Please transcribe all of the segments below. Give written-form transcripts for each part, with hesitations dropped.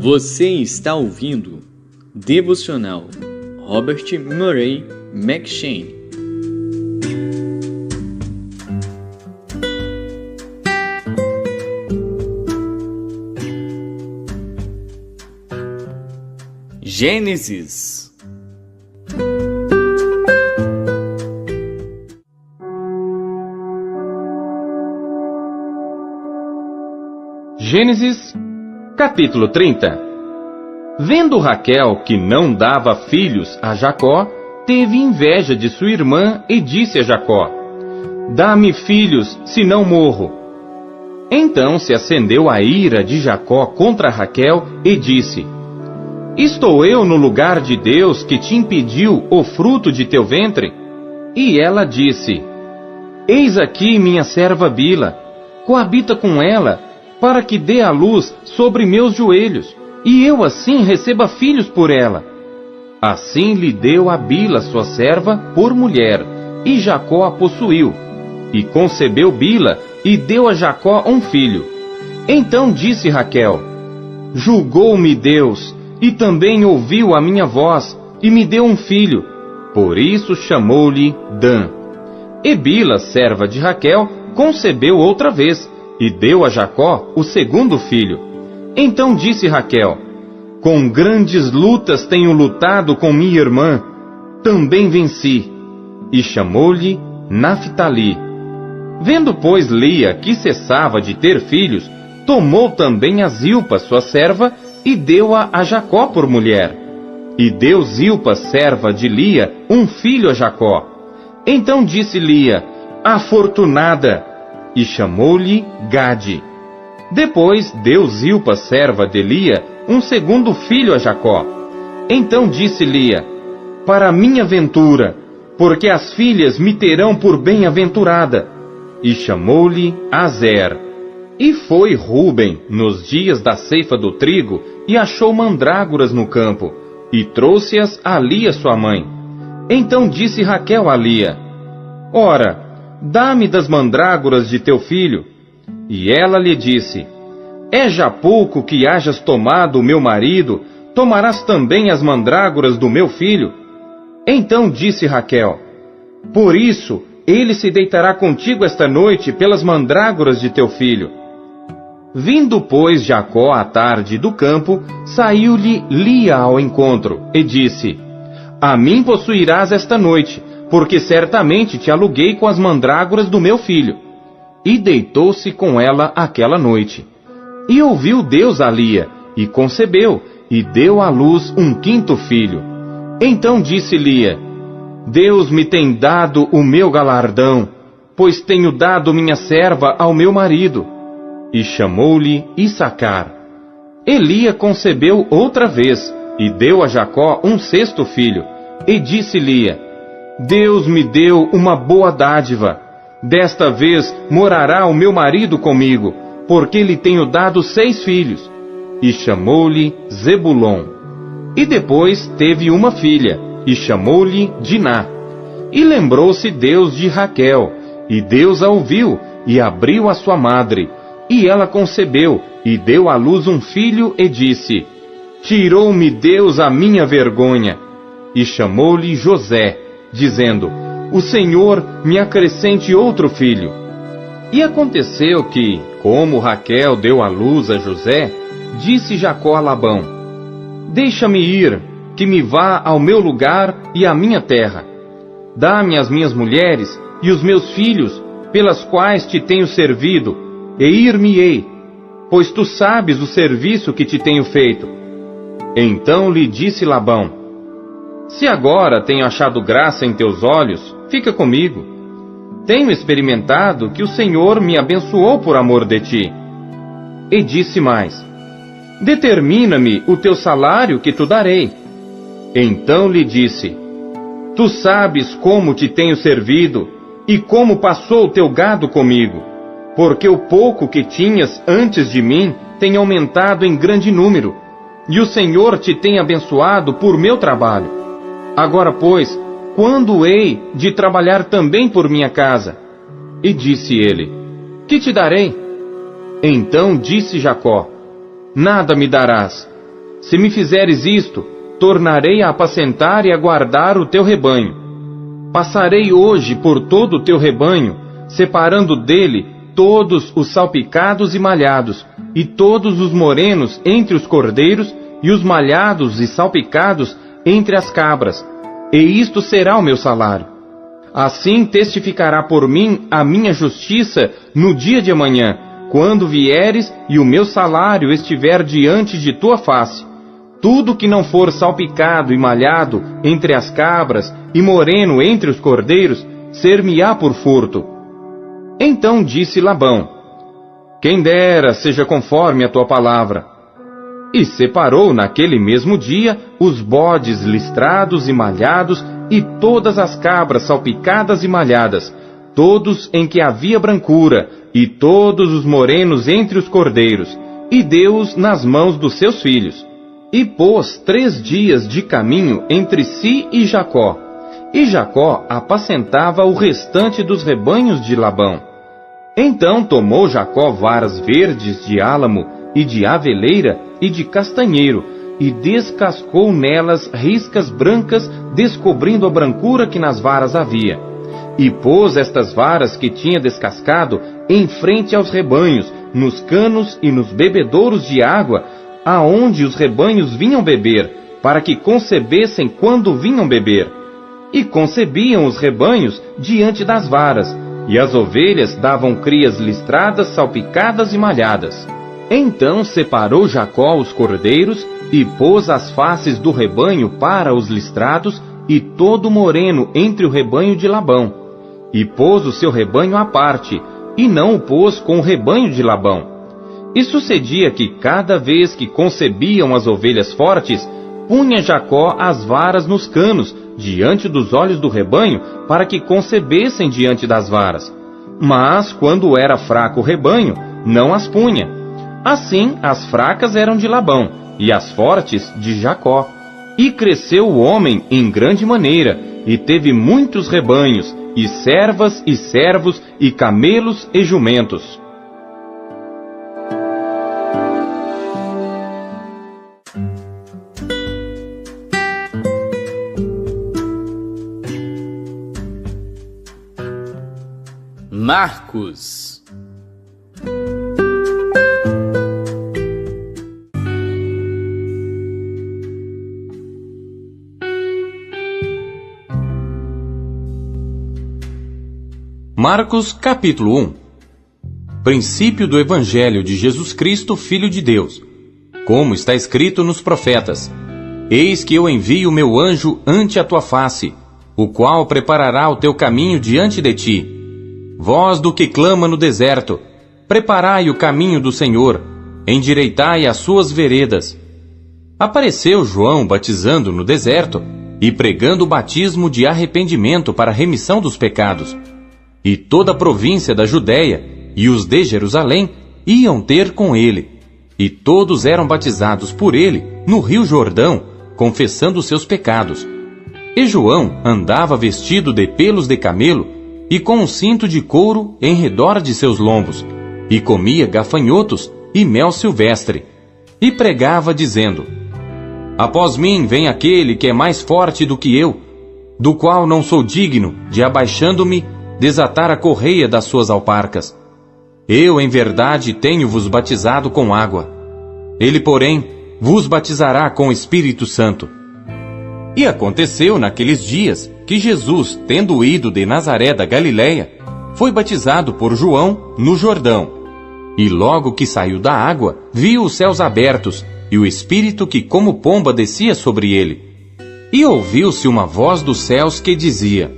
Você está ouvindo Devocional Robert Murray M'Cheyne. Gênesis. Gênesis, capítulo 30. Vendo Raquel que não dava filhos a Jacó, teve inveja de sua irmã e disse a Jacó: Dá-me filhos, senão morro. Então se acendeu a ira de Jacó contra Raquel e disse: Estou eu no lugar de Deus que te impediu o fruto de teu ventre? E ela disse: Eis aqui minha serva Bila, coabita com ela, para que dê à luz sobre meus joelhos, e eu assim receba filhos por ela. Assim lhe deu a Bila sua serva por mulher, e Jacó a possuiu. E concebeu Bila, e deu a Jacó um filho. Então disse Raquel: Julgou-me Deus, e também ouviu a minha voz, e me deu um filho. Por isso chamou-lhe Dan. E Bila, serva de Raquel, concebeu outra vez, e deu a Jacó o segundo filho. Então disse Raquel: Com grandes lutas tenho lutado com minha irmã, também venci. E chamou-lhe Naphtali. Vendo, pois, Lia que cessava de ter filhos, tomou também a Zilpa, sua serva, e deu-a a Jacó por mulher. E deu Zilpa, serva de Lia, um filho a Jacó. Então disse Lia: Afortunada! E chamou-lhe Gade. Depois deu Zilpa, serva de Lia, um segundo filho a Jacó. Então disse Lia: Para minha ventura, porque as filhas me terão por bem-aventurada. E chamou-lhe Azer. E foi Ruben nos dias da ceifa do trigo, e achou mandrágoras no campo, e trouxe-as a Lia sua mãe. Então disse Raquel a Lia: Ora, dá-me das mandrágoras de teu filho. E ela lhe disse: É já pouco que hajas tomado o meu marido, tomarás também as mandrágoras do meu filho? Então disse Raquel: Por isso ele se deitará contigo esta noite pelas mandrágoras de teu filho. Vindo, pois, Jacó à tarde do campo, saiu-lhe Lia ao encontro, e disse: A mim possuirás esta noite, porque certamente te aluguei com as mandrágoras do meu filho. E deitou-se com ela aquela noite. E ouviu Deus a Lia, e concebeu, e deu à luz um quinto filho. Então disse Lia: Deus me tem dado o meu galardão, pois tenho dado minha serva ao meu marido. E chamou-lhe Issacar. E Lia concebeu outra vez, e deu a Jacó um sexto filho. E disse Lia: Deus me deu uma boa dádiva. Desta vez morará o meu marido comigo, porque lhe tenho dado 6 filhos. E chamou-lhe Zebulon. E depois teve uma filha, e chamou-lhe Diná. E lembrou-se Deus de Raquel, e Deus a ouviu, e abriu a sua madre. E ela concebeu, e deu à luz um filho, e disse: Tirou-me Deus a minha vergonha. E chamou-lhe José, dizendo: O Senhor me acrescente outro filho. E aconteceu que, como Raquel deu à luz a José, disse Jacó a Labão: Deixa-me ir, que me vá ao meu lugar e à minha terra. Dá-me as minhas mulheres e os meus filhos, pelas quais te tenho servido, e ir-me-ei, pois tu sabes o serviço que te tenho feito. Então lhe disse Labão: Se agora tenho achado graça em teus olhos, fica comigo. Tenho experimentado que o Senhor me abençoou por amor de ti. E disse mais: Determina-me o teu salário que te darei. Então lhe disse: Tu sabes como te tenho servido, e como passou o teu gado comigo, porque o pouco que tinhas antes de mim tem aumentado em grande número, e o Senhor te tem abençoado por meu trabalho. Agora, pois, quando hei de trabalhar também por minha casa? E disse ele: Que te darei? Então disse Jacó: Nada me darás, Se me fizeres isto, tornarei a apacentar e a guardar o teu rebanho. Passarei hoje por todo o teu rebanho, separando dele todos os salpicados e malhados, e todos os morenos entre os cordeiros, e os malhados e salpicados entre as cabras, e isto será o meu salário. Assim testificará por mim a minha justiça no dia de amanhã, quando vieres e o meu salário estiver diante de tua face. Tudo que não for salpicado e malhado entre as cabras e moreno entre os cordeiros, ser-me-á por furto. Então disse Labão: quem dera seja conforme a tua palavra. E separou naquele mesmo dia os bodes listrados e malhados e todas as cabras salpicadas e malhadas, todos em que havia brancura, e todos os morenos entre os cordeiros, e deu-os nas mãos dos seus filhos. E pôs 3 dias de caminho entre si e Jacó. E Jacó apacentava o restante dos rebanhos de Labão. Então tomou Jacó varas verdes de álamo, e de aveleira, e de castanheiro, e descascou nelas riscas brancas, descobrindo a brancura que nas varas havia. E pôs estas varas que tinha descascado em frente aos rebanhos, nos canos e nos bebedouros de água, aonde os rebanhos vinham beber, para que concebessem quando vinham beber. E concebiam os rebanhos diante das varas, e as ovelhas davam crias listradas, salpicadas e malhadas. Então separou Jacó os cordeiros, e pôs as faces do rebanho para os listrados, e todo moreno entre o rebanho de Labão. E pôs o seu rebanho à parte, e não o pôs com o rebanho de Labão. E sucedia que cada vez que concebiam as ovelhas fortes, punha Jacó as varas nos canos, diante dos olhos do rebanho, para que concebessem diante das varas. Mas, quando era fraco o rebanho, não as punha. Assim, as fracas eram de Labão, e as fortes de Jacó. E cresceu o homem em grande maneira, e teve muitos rebanhos, e servas e servos, e camelos e jumentos. Marcos. Marcos capítulo 1. Princípio do Evangelho de Jesus Cristo, Filho de Deus. Como está escrito nos profetas: Eis que eu envio o meu anjo ante a tua face, o qual preparará o teu caminho diante de ti. Voz do que clama no deserto: preparai o caminho do Senhor, endireitai as suas veredas. Apareceu João batizando no deserto e pregando o batismo de arrependimento para a remissão dos pecados. E toda a província da Judéia e os de Jerusalém iam ter com ele, e todos eram batizados por ele no rio Jordão, confessando seus pecados. E João andava vestido de pelos de camelo e com um cinto de couro em redor de seus lombos, e comia gafanhotos e mel silvestre, e pregava dizendo: Após mim vem aquele que é mais forte do que eu, do qual não sou digno de, abaixando-me, desatar a correia das suas alparcas. Eu, em verdade, tenho-vos batizado com água. Ele, porém, vos batizará com o Espírito Santo. E aconteceu naqueles dias que Jesus, tendo ido de Nazaré da Galileia, foi batizado por João no Jordão. E logo que saiu da água, viu os céus abertos, e o Espírito que como pomba descia sobre ele. E ouviu-se uma voz dos céus que dizia: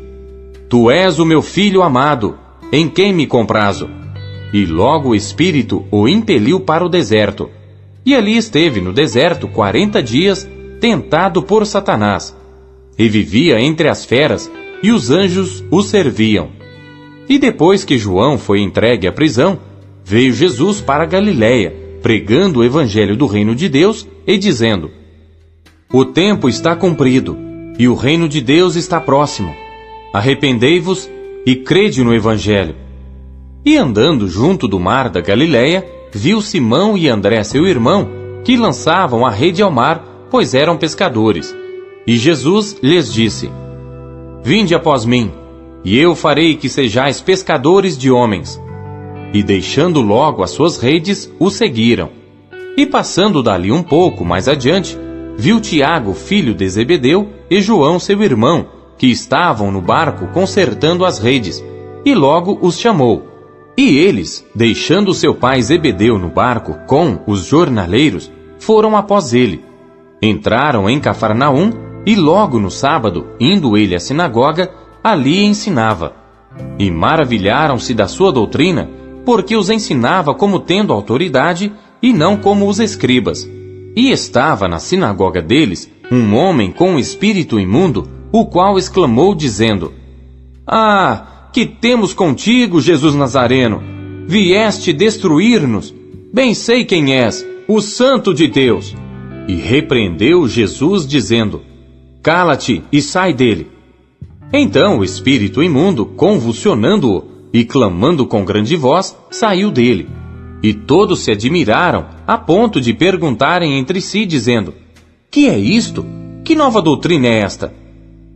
Tu és o meu Filho amado, em quem me comprazo. E logo o Espírito o impeliu para o deserto. E ali esteve no deserto 40 dias, tentado por Satanás. E vivia entre as feras, e os anjos o serviam. E depois que João foi entregue à prisão, veio Jesus para a Galileia, pregando o evangelho do reino de Deus e dizendo: O tempo está cumprido, e o reino de Deus está próximo. Arrependei-vos e crede no Evangelho. E andando junto do mar da Galileia, viu Simão e André seu irmão que lançavam a rede ao mar, pois eram pescadores. E Jesus lhes disse: Vinde após mim, e eu farei que sejais pescadores de homens. E deixando logo as suas redes, o seguiram. E passando dali um pouco mais adiante, viu Tiago, filho de Zebedeu, e João, seu irmão, que estavam no barco consertando as redes, e logo os chamou. E eles, deixando seu pai Zebedeu no barco com os jornaleiros, foram após ele. Entraram em Cafarnaum, e logo no sábado, indo ele à sinagoga, ali ensinava. E maravilharam-se da sua doutrina, porque os ensinava como tendo autoridade, e não como os escribas. E estava na sinagoga deles um homem com um espírito imundo, o qual exclamou dizendo: Ah, que temos contigo, Jesus Nazareno? Vieste destruir-nos? Bem sei quem és, o Santo de Deus. E repreendeu Jesus dizendo: Cala-te e sai dele. Então o espírito imundo, convulsionando-o e clamando com grande voz, saiu dele. E todos se admiraram, a ponto de perguntarem entre si, dizendo: Que é isto? Que nova doutrina é esta?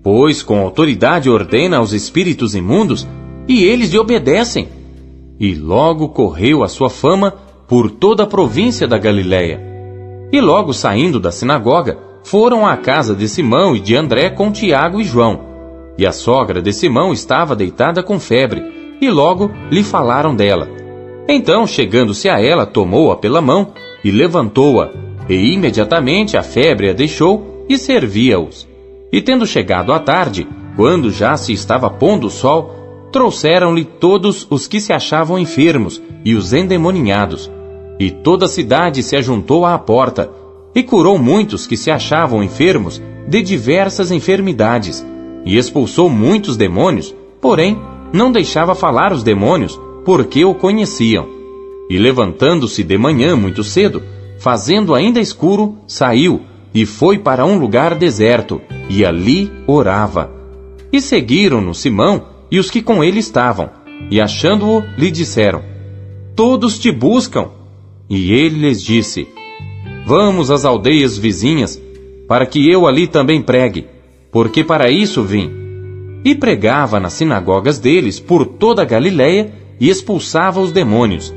Pois com autoridade ordena aos espíritos imundos, e eles lhe obedecem. E logo correu a sua fama por toda a província da Galiléia. E logo saindo da sinagoga, foram à casa de Simão e de André com Tiago e João. E a sogra de Simão estava deitada com febre, e logo lhe falaram dela. Então, chegando-se a ela, tomou-a pela mão e levantou-a, e imediatamente a febre a deixou e servia-os. E tendo chegado à tarde, quando já se estava pondo o sol, trouxeram-lhe todos os que se achavam enfermos e os endemoninhados. E toda a cidade se ajuntou à porta, e curou muitos que se achavam enfermos de diversas enfermidades, e expulsou muitos demônios, porém não deixava falar os demônios, porque o conheciam. E levantando-se de manhã muito cedo, fazendo ainda escuro, saiu, e foi para um lugar deserto, e ali orava. E seguiram-no Simão e os que com ele estavam, e achando-o, lhe disseram: Todos te buscam. E ele lhes disse: Vamos às aldeias vizinhas, para que eu ali também pregue, porque para isso vim. E pregava nas sinagogas deles por toda a Galiléia, e expulsava os demônios.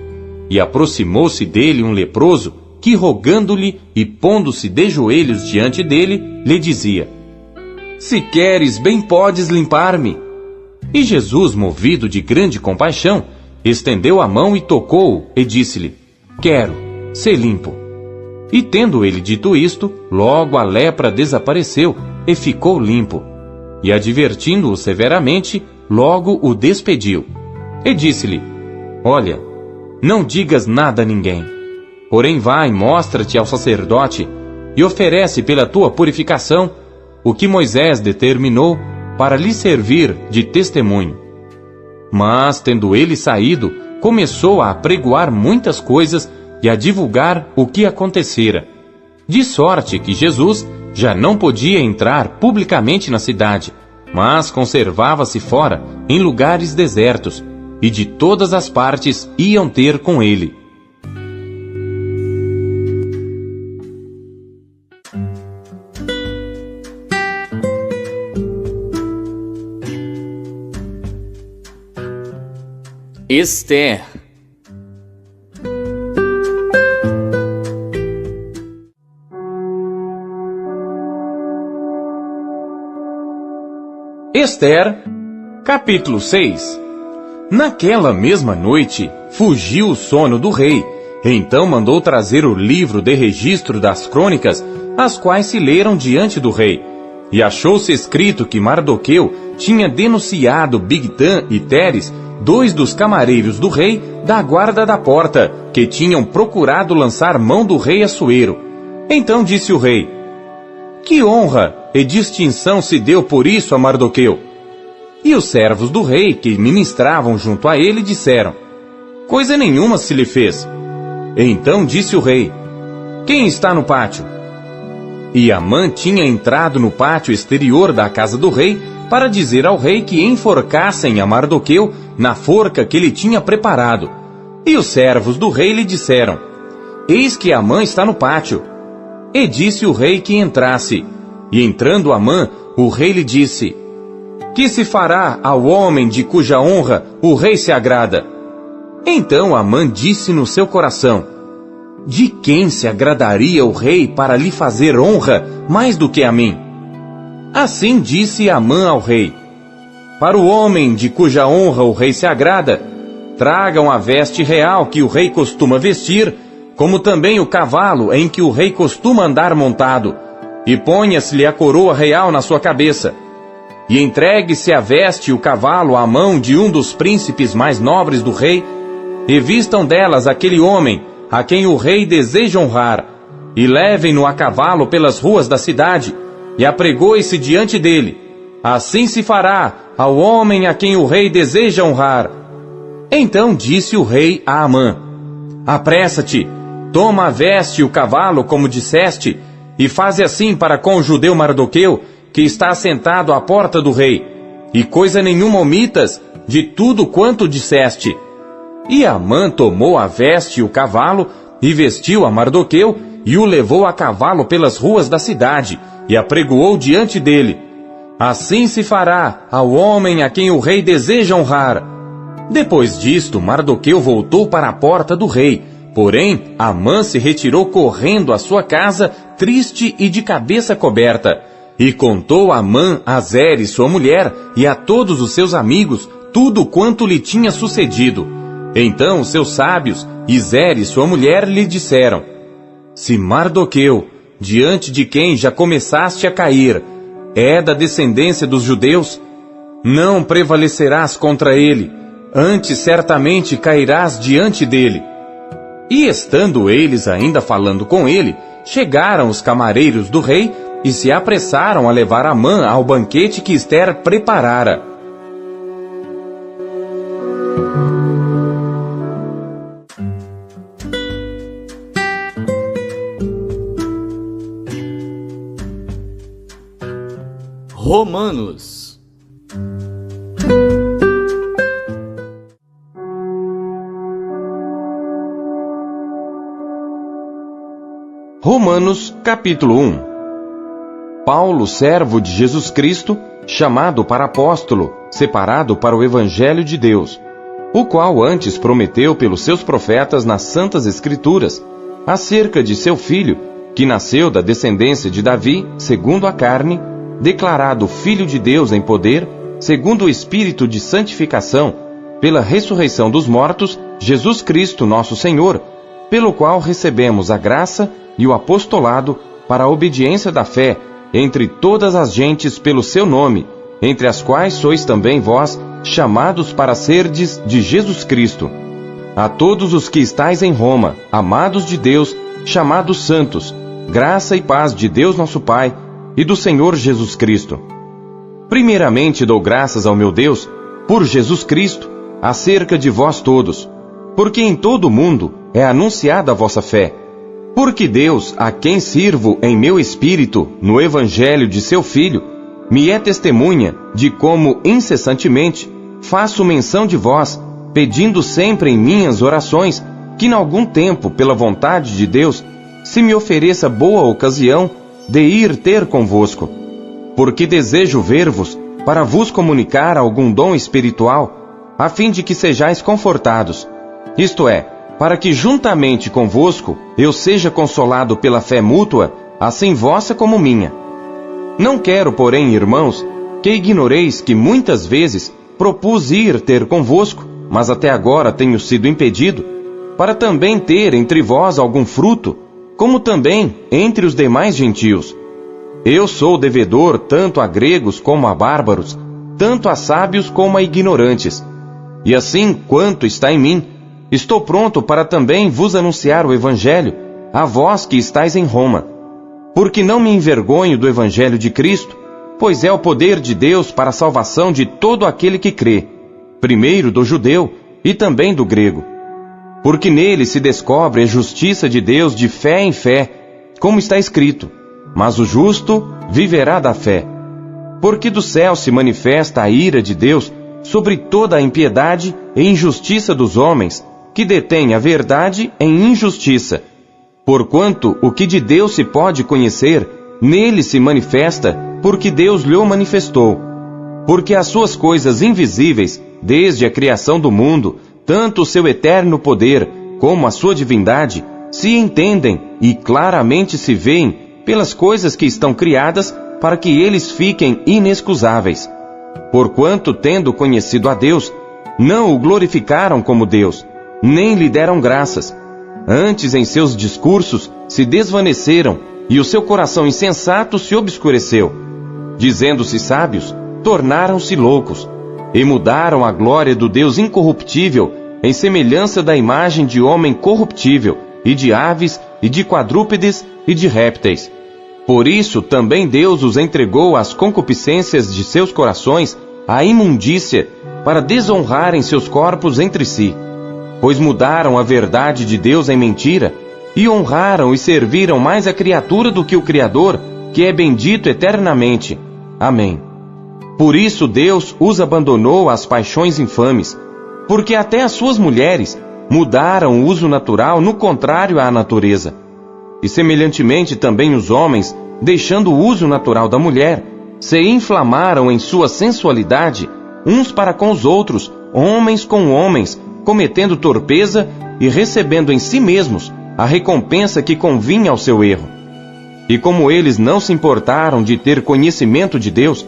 E aproximou-se dele um leproso, que rogando-lhe e pondo-se de joelhos diante dele, lhe dizia: Se queres, bem podes limpar-me. E Jesus, movido de grande compaixão, estendeu a mão e tocou-o, e disse-lhe: Quero, sê limpo. E tendo ele dito isto, logo a lepra desapareceu, e ficou limpo. E advertindo-o severamente, logo o despediu. E disse-lhe: Olha, não digas nada a ninguém. Porém vai, mostra-te ao sacerdote, e oferece pela tua purificação o que Moisés determinou para lhe servir de testemunho. Mas, tendo ele saído, começou a apregoar muitas coisas e a divulgar o que acontecera. De sorte que Jesus já não podia entrar publicamente na cidade, mas conservava-se fora, em lugares desertos, e de todas as partes iam ter com ele. Esther. Esther, capítulo 6. Naquela mesma noite, fugiu o sono do rei. Então mandou trazer o livro de registro das crônicas, as quais se leram diante do rei. E achou-se escrito que Mardoqueu tinha denunciado Bigtã e Teres, dois dos camareiros do rei, da guarda da porta, que tinham procurado lançar mão do rei Assuero. Então disse o rei: Que honra e distinção se deu por isso a Mardoqueu? E os servos do rei, que ministravam junto a ele, disseram: Coisa nenhuma se lhe fez. Então disse o rei: Quem está no pátio? E Amã tinha entrado no pátio exterior da casa do rei para dizer ao rei que enforcassem a Mardoqueu na forca que ele tinha preparado. E os servos do rei lhe disseram: eis que Amã está no pátio. E disse o rei que entrasse. E entrando Amã, o rei lhe disse: que se fará ao homem de cuja honra o rei se agrada? Então Amã disse no seu coração: de quem se agradaria o rei para lhe fazer honra mais do que a mim? Assim disse Amã ao rei: para o homem de cuja honra o rei se agrada, tragam a veste real que o rei costuma vestir, como também o cavalo em que o rei costuma andar montado, e ponha-se-lhe a coroa real na sua cabeça. E entregue-se a veste e o cavalo à mão de um dos príncipes mais nobres do rei, e vistam delas aquele homem a quem o rei deseja honrar, e levem-no a cavalo pelas ruas da cidade, e apregoe-se diante dele. Assim se fará ao homem a quem o rei deseja honrar. Então disse o rei a Amã: apressa-te, toma a veste e o cavalo, como disseste, e faze assim para com o judeu Mardoqueu, que está assentado à porta do rei, e coisa nenhuma omitas de tudo quanto disseste. E Amã tomou a veste e o cavalo, e vestiu a Mardoqueu, e o levou a cavalo pelas ruas da cidade, e apregoou diante dele. Assim se fará ao homem a quem o rei deseja honrar. Depois disto, Mardoqueu voltou para a porta do rei, porém Amã se retirou correndo à sua casa, triste e de cabeça coberta. E contou Amã a Zeres, sua mulher, e a todos os seus amigos, tudo quanto lhe tinha sucedido. Então os seus sábios e Zeres, sua mulher, lhe disseram: se Mardoqueu, diante de quem já começaste a cair, é da descendência dos judeus, não prevalecerás contra ele, antes certamente cairás diante dele. E estando eles ainda falando com ele, chegaram os camareiros do rei e se apressaram a levar Amã ao banquete que Ester preparara. Romanos. Romanos capítulo 1. Paulo, servo de Jesus Cristo, chamado para apóstolo, separado para o Evangelho de Deus, o qual antes prometeu pelos seus profetas nas Santas Escrituras, acerca de seu filho, que nasceu da descendência de Davi, segundo a carne, declarado Filho de Deus em poder, segundo o Espírito de santificação, pela ressurreição dos mortos, Jesus Cristo nosso Senhor, pelo qual recebemos a graça e o apostolado para a obediência da fé entre todas as gentes pelo seu nome, entre as quais sois também vós, chamados para serdes de Jesus Cristo. A todos os que estáis em Roma, amados de Deus, chamados santos, graça e paz de Deus nosso Pai e do Senhor Jesus Cristo. Primeiramente dou graças ao meu Deus, por Jesus Cristo, acerca de vós todos, porque em todo o mundo é anunciada a vossa fé. Porque Deus, a quem sirvo em meu espírito, no Evangelho de seu Filho, me é testemunha de como incessantemente faço menção de vós, pedindo sempre em minhas orações, que em algum tempo, pela vontade de Deus, se me ofereça boa ocasião de ir ter convosco. Porque desejo ver-vos, para vos comunicar algum dom espiritual, a fim de que sejais confortados, isto é, para que juntamente convosco eu seja consolado pela fé mútua, assim vossa como minha. Não quero, porém, irmãos, que ignoreis que muitas vezes propus ir ter convosco, mas até agora tenho sido impedido, para também ter entre vós algum fruto, como também entre os demais gentios. Eu sou devedor tanto a gregos como a bárbaros, tanto a sábios como a ignorantes. E assim, quanto está em mim, estou pronto para também vos anunciar o Evangelho, a vós que estáis em Roma. Porque não me envergonho do Evangelho de Cristo, pois é o poder de Deus para a salvação de todo aquele que crê, primeiro do judeu e também do grego. Porque nele se descobre a justiça de Deus de fé em fé, como está escrito: mas o justo viverá da fé. Porque do céu se manifesta a ira de Deus sobre toda a impiedade e injustiça dos homens, que detêm a verdade em injustiça, Porquanto o que de Deus se pode conhecer, nele se manifesta, porque Deus lhe manifestou. Porque as suas coisas invisíveis, desde a criação do mundo, tanto o seu eterno poder como a sua divindade, se entendem e claramente se veem pelas coisas que estão criadas, para que eles fiquem inexcusáveis. Porquanto, tendo conhecido a Deus, não o glorificaram como Deus, nem lhe deram graças. Antes, em seus discursos, se desvaneceram, e o seu coração insensato se obscureceu. Dizendo-se sábios, tornaram-se loucos, e mudaram a glória do Deus incorruptível em semelhança da imagem de homem corruptível, e de aves, e de quadrúpedes, e de répteis. Por isso também Deus os entregou às concupiscências de seus corações, à imundícia, para desonrarem seus corpos entre si. Pois mudaram a verdade de Deus em mentira, e honraram e serviram mais a criatura do que o Criador, que é bendito eternamente. Amém. Por isso Deus os abandonou às paixões infames, porque até as suas mulheres mudaram o uso natural no contrário à natureza. E semelhantemente também os homens, deixando o uso natural da mulher, se inflamaram em sua sensualidade, uns para com os outros, homens com homens, cometendo torpeza e recebendo em si mesmos a recompensa que convinha ao seu erro. E como eles não se importaram de ter conhecimento de Deus,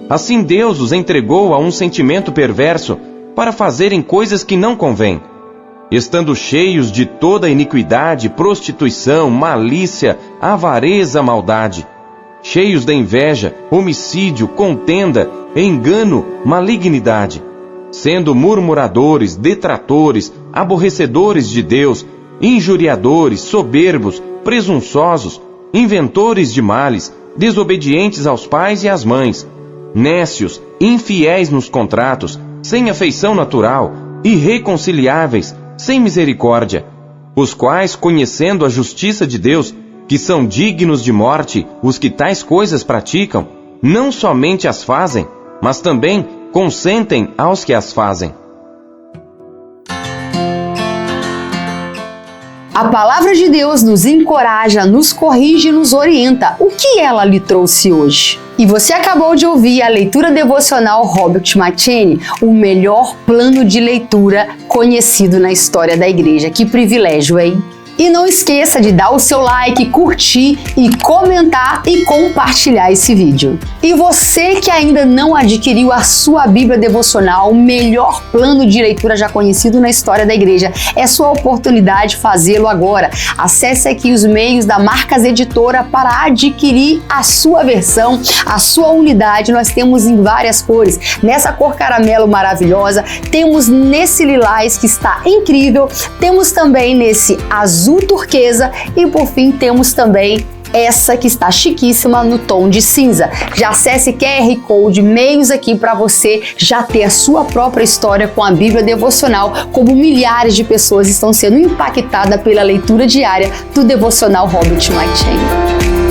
assim Deus os entregou a um sentimento perverso para fazerem coisas que não convêm, estando cheios de toda iniquidade, prostituição, malícia, avareza, maldade, cheios de inveja, homicídio, contenda, engano, malignidade, sendo murmuradores, detratores, aborrecedores de Deus, injuriadores, soberbos, presunçosos, inventores de males, desobedientes aos pais e às mães, nécios, infiéis nos contratos, sem afeição natural, irreconciliáveis, sem misericórdia, os quais, conhecendo a justiça de Deus, que são dignos de morte os que tais coisas praticam, não somente as fazem, mas também consentem aos que as fazem. A palavra de Deus nos encoraja, nos corrige e nos orienta. O que ela lhe trouxe hoje? E você acabou de ouvir a leitura devocional Robert McCheyne, o melhor plano de leitura conhecido na história da igreja. Que privilégio, hein? E não esqueça de dar o seu like, curtir e comentar e compartilhar esse vídeo. E você que ainda não adquiriu a sua Bíblia devocional, o melhor plano de leitura já conhecido na história da igreja, é sua oportunidade de fazê-lo agora. Acesse aqui os meios da Marcas Editora para adquirir a sua versão, a sua unidade. Nós temos em várias cores. Nessa cor caramelo maravilhosa, temos nesse lilás que está incrível, temos também nesse azul turquesa e por fim temos também essa que está chiquíssima no tom de cinza. Já acesse QR Code, meios aqui para você já ter a sua própria história com a Bíblia devocional, como milhares de pessoas estão sendo impactadas pela leitura diária do devocional Robert McCheyne.